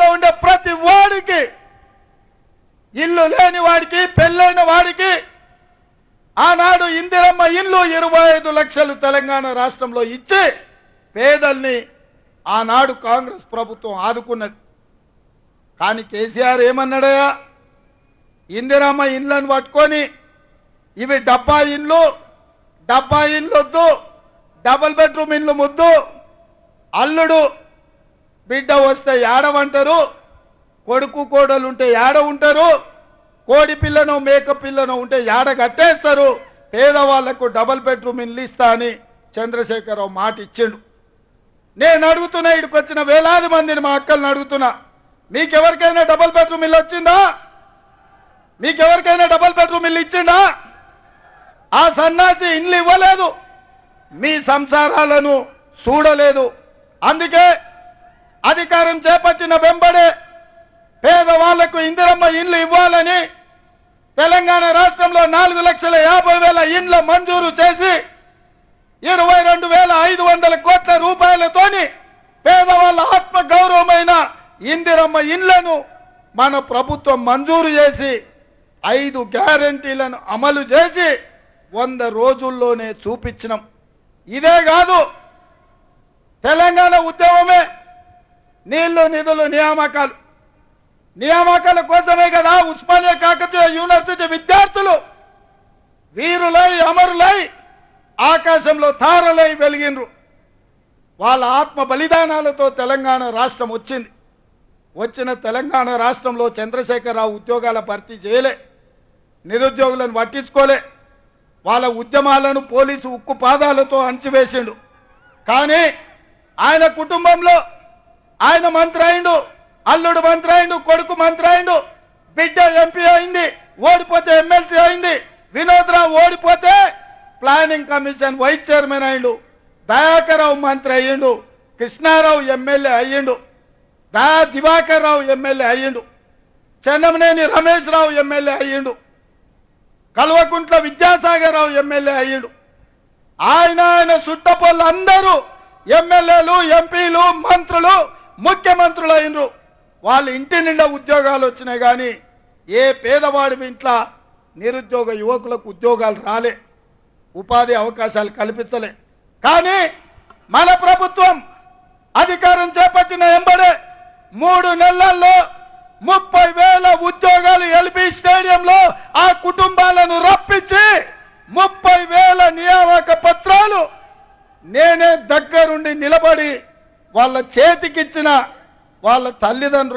జిల్లాలో ఉండే ప్రతి వాడికి, ఇల్లు లేని వాడికి, పెళ్ళైన వాడికి ఆనాడు ఇందిరమ్మ ఇల్లు 25 లక్షలు తెలంగాణ రాష్ట్రంలో ఇచ్చి పేదల్ని ఆనాడు కాంగ్రెస్ ప్రభుత్వం ఆదుకున్నది. కానీ కేసీఆర్ ఏమన్నాడయా, ఇందిరమ్మ ఇండ్లను పట్టుకొని ఇవి డబ్బా ఇండ్లు వద్దు, డబుల్ బెడ్రూమ్ ఇండ్లు ముద్దు, అల్లుడు బిడ్డ వస్తే ఏడవంటారు, కొడుకు కోడలు ఉంటే ఏడ ఉంటారు, కోడి పిల్లను మేక పిల్లను ఉంటే ఏడ కట్టేస్తారు, పేదవాళ్లకు డబుల్ బెడ్రూమ్ ఇండ్లు ఇస్తా అని చంద్రశేఖరరావు మాట ఇచ్చిండు. నేను అడుగుతున్నా, ఇక్కడికి వచ్చిన వేలాది మందిని మా అక్కలను అడుగుతున్నా, మీకెవరికైనా డబుల్ బెడ్రూమ్ ఇల్లు వచ్చిందా? మీకెవరికైనా డబుల్ బెడ్రూమ్ ఇల్లు ఇచ్చిందా? ఆ సన్నాసి ఇల్లు ఇవ్వలేదు, మీ సంసారాలను చూడలేదు. అందుకే అధికారం చేపట్టిన వెంబడే పేదవాళ్లకు ఇందిరమ్మ ఇండ్లు ఇవ్వాలని తెలంగాణ రాష్ట్రంలో 4,50,000 ఇండ్ల మంజూరు చేసి 22,500 కోట్ల రూపాయలతోని పేదవాళ్ళ ఆత్మ గౌరవమైన ఇందిరమ్మ ఇండ్లను మన ప్రభుత్వం మంజూరు చేసి 5 గ్యారెంటీలను అమలు చేసి 100 రోజుల్లోనే చూపించినాం. ఇదే కాదు, తెలంగాణ ఉద్యమమే నీళ్లు నిధులు నియామకాల కోసమే కదా ఉస్మానియా కాకతీయ యూనివర్సిటీ విద్యార్థులు వీరులై అమరులై ఆకాశంలో తారలై వెలిగినరు. వాళ్ళ ఆత్మ బలిదానాలతో తెలంగాణ రాష్ట్రం వచ్చింది. వచ్చిన తెలంగాణ రాష్ట్రంలో చంద్రశేఖరరావు ఉద్యోగాల భర్తీ చేయలే, నిరుద్యోగులను పట్టించుకోలే, వాళ్ళ ఉద్యమాలను పోలీసు ఉక్కు పాదాలతో అణచివేసిండు. కానీ ఆయన కుటుంబంలో ఆయన మంత్రి అయిండు, అల్లుడు మంత్రి అయిండు, కొడుకు మంత్రి అయిండు, బిడ్డ ఎంపీ అయింది, ఓడిపోతే ఎమ్మెల్సీ అయింది, వినోద్రావు ఓడిపోతే ప్లానింగ్ కమిషన్ వైస్ చైర్మన్ అయిండు, దయాకర్రావు మంత్రి అయ్యిండు, కృష్ణారావు ఎమ్మెల్యే అయ్యిండు, దివాకర్ రావు ఎమ్మెల్యే అయ్యిండు, చెన్నమనేని రమేష్ రావు ఎమ్మెల్యే అయ్యిండు, కల్వకుంట్ల విద్యాసాగర్ రావు ఎమ్మెల్యే అయ్యిండు. ఆయన చుట్టపొల్లు అందరూ ఎమ్మెల్యేలు, ఎంపీలు, మంత్రులు, ముఖ్యమంత్రులు అయినరు. వాళ్ళ ఇంటి నిండా ఉద్యోగాలు వచ్చినాయి. కానీ ఏ పేదవాడి ఇంట్లో నిరుద్యోగ యువకులకు ఉద్యోగాలు రాలే, ఉపాధి అవకాశాలు కల్పించలే. కానీ మన ప్రభుత్వం అధికారం చేపట్టిన ఎంబడే 3 నెలల్లో 30,000 ఉద్యోగాలు ఎల్బీ స్టేడియంలో ఆ కుటుంబాలను రప్పించి 30,000 నియామక పత్రాలు నేనే దగ్గరుండి నిలబడి వాళ్ళ చేతికిచ్చిన వాళ్ళ తల్లిదండ్రులు